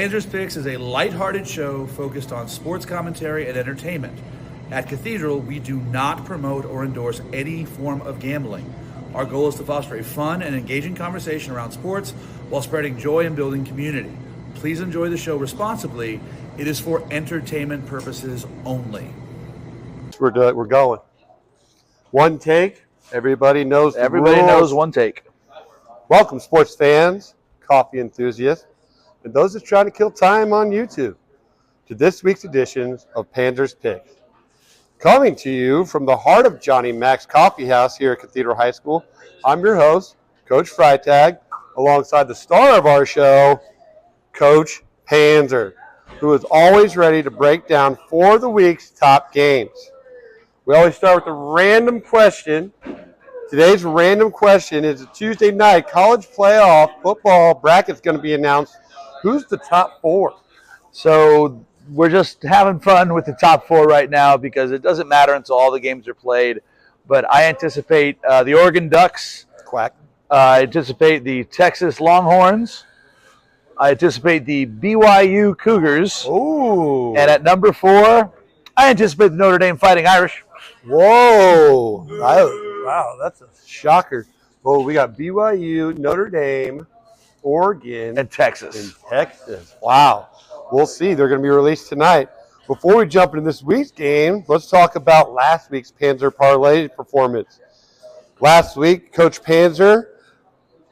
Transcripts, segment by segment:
Panzer's Picks is a lighthearted show focused on sports commentary and entertainment. At Cathedral, we do not promote or endorse any form of gambling. Our goal is to foster a fun and engaging conversation around sports while spreading joy and building community. Please enjoy the show responsibly. It is for entertainment purposes only. We're going. One take. Everybody knows the Everybody rules. knows one take. Welcome, sports fans, coffee enthusiasts, and those that trying to kill time on YouTube to this week's edition of Panzer's Picks. Coming to you from the heart of Johnny Mac's Coffeehouse here at Cathedral High School, I'm your host, Coach Freytag, alongside the star of our show, Coach Panzer, who is always ready to break down for the week's top games. We always start with a random question. Today's random question is a Tuesday night college playoff football bracket's going to be announced. Who's the top four? So we're just having fun with the top four right now because it doesn't matter until all the games are played. But I anticipate the Oregon Ducks. Quack. I anticipate the Texas Longhorns. I anticipate the BYU Cougars. Ooh. And at number 4, I anticipate the Notre Dame Fighting Irish. Whoa. Wow, that's a shocker. Well, we got BYU, Notre Dame, Oregon, And Texas. and Texas. Wow. We'll see. They're going to be released tonight. Before we jump into this week's game, let's talk about last week's Panzer Parlay performance. Last week, Coach Panzer,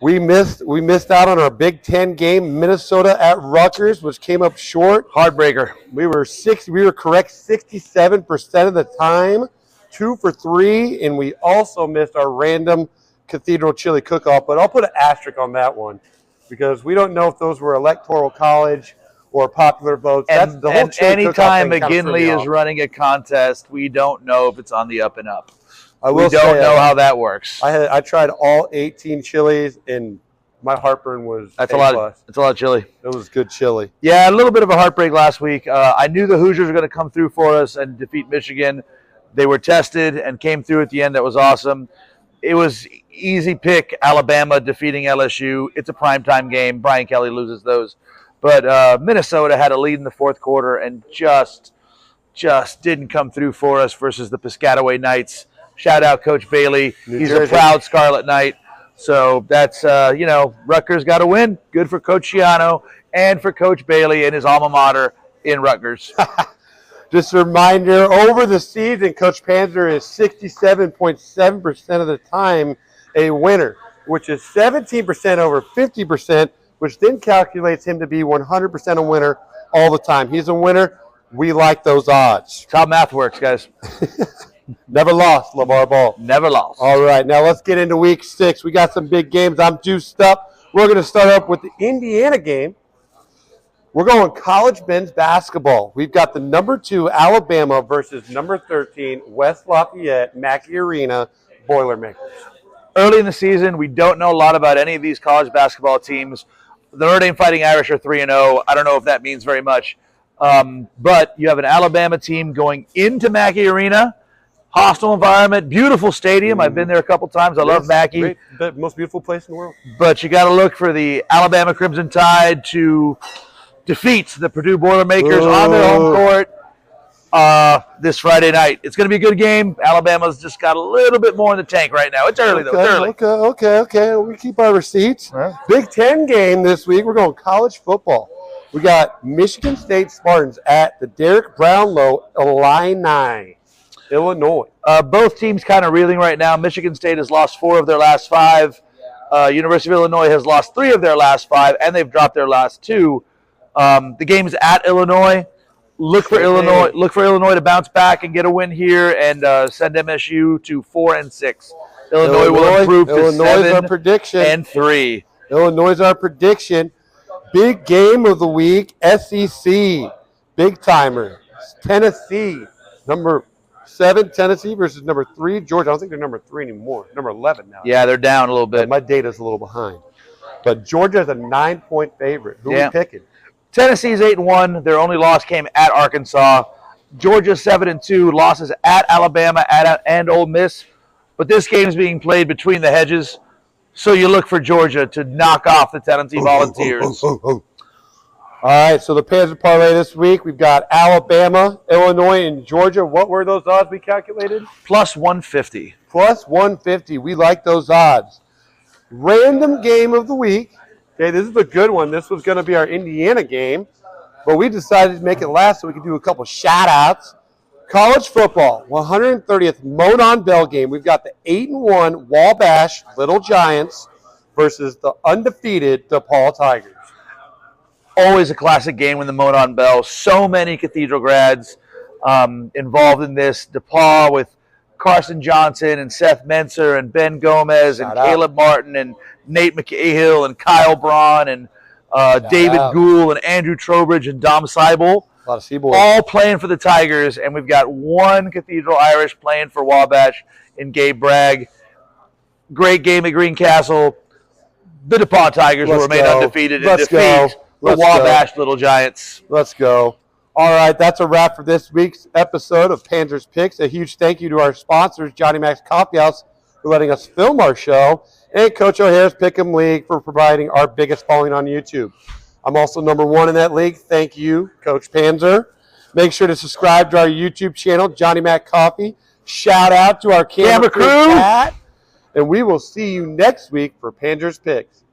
we missed out on our Big Ten game, Minnesota at Rutgers, which came up short. Heartbreaker. We were correct 67% of the time, 2 for 3, and we also missed our random Cathedral Chili cook-off. But I'll put an asterisk on that one because we don't know if those were electoral college or popular votes. That's the whole chili cook-off anytime thing kinda threw me McGinley is off. running a contest, we don't know if it's on the up and up. I We will don't say, know how that works. I tried all 18 chilies, and my heartburn was That's A+. a lot. That's a lot of chili. It was good chili. Yeah, a little bit of a heartbreak last week. I knew the Hoosiers were going to come through for us and defeat Michigan. They were tested and came through at the end. That was awesome. It was easy pick, Alabama defeating LSU. It's a primetime game. Brian Kelly loses those. But Minnesota had a lead in the fourth quarter and just didn't come through for us versus the Piscataway Knights. Shout out Coach Bailey. He's Jersey. a proud Scarlet Knight. So that's, Rutgers got to win. Good for Coach Schiano and for Coach Bailey and his alma mater in Rutgers. Just a reminder, over the season, Coach Panzer is 67.7% of the time a winner, which is 17% over 50%, which then calculates him to be 100% a winner all the time. He's a winner. We like those odds. That's how math works, guys. Never lost, LeVar Ball. Never lost. All right, now let's get into week 6. We got some big games. I'm juiced up. We're going to start up with the Indiana game. We're going college men's basketball. We've got the number 2 Alabama versus number 13 West Lafayette Mackey Arena Boilermakers. Early in the season, we don't know a lot about any of these college basketball teams. The Notre Dame Fighting Irish are 3-0. I don't know if that means very much. But you have an Alabama team going into Mackey Arena. Hostile environment, beautiful stadium. I've been there a couple times. I love Mackey. Great, the most beautiful place in the world. But you got to look for the Alabama Crimson Tide to defeat the Purdue Boilermakers on their home court this Friday night. It's going to be a good game. Alabama's just got a little bit more in the tank right now. It's early, though. It's early. Okay. We keep our receipts. Right. Big Ten game this week. We're going college football. We got Michigan State Spartans at the Derek Brownlow Illini, Illinois. Both teams kind of reeling right now. Michigan State has lost 4 of their last 5. University of Illinois has lost 3 of their last 5, and they've dropped their last 2. The game is at Illinois. Look for Illinois to bounce back and get a win here and send MSU to 4-6. Illinois will improve to 7-3. Illinois is our prediction. Big game of the week, SEC, big timer. Tennessee, number 7, Tennessee versus number 3, Georgia. I don't think they're number 3 anymore. Number 11 now. Yeah, they're down a little bit. My data's a little behind. But Georgia's a 9-point favorite. Who are we picking? Tennessee's 8-1. Their only loss came at Arkansas. Georgia's 7-2. Losses at Alabama and Ole Miss. But this game is being played between the hedges. So you look for Georgia to knock off the Tennessee Volunteers. All right, so the Panzer parlay this week, we've got Alabama, Illinois, and Georgia. What were those odds we calculated? Plus 150. Plus 150. We like those odds. Random game of the week. Okay, this is a good one. This was going to be our Indiana game, but we decided to make it last so we could do a couple shout-outs. College football, 130th Monon Bell Game. We've got the 8-1 Wabash Little Giants versus the undefeated DePauw Tigers. Always a classic game in the Monon Bell. So many Cathedral grads involved in this. DePauw with Carson Johnson and Seth Menser and Ben Gomez and Caleb Martin and Nate McCahill and Kyle Braun and David Gould and Andrew Trowbridge and Dom Seibel. A lot of Seaboys. All playing for the Tigers, and we've got one Cathedral Irish playing for Wabash in Gabe Bragg. Great game at Greencastle. The DePauw Tigers will remain undefeated and defeat the Wabash Little Giants. Let's go. All right, that's a wrap for this week's episode of Panzer's Picks. A huge thank you to our sponsors, Johnny Mac's Coffeehouse, for letting us film our show, and Coach O'Hare's Pick'em League for providing our biggest following on YouTube. I'm also number one in that league. Thank you, Coach Panzer. Make sure to subscribe to our YouTube channel, Johnny Mac Coffee. Shout out to our camera crew. And we will see you next week for Panzer's Picks.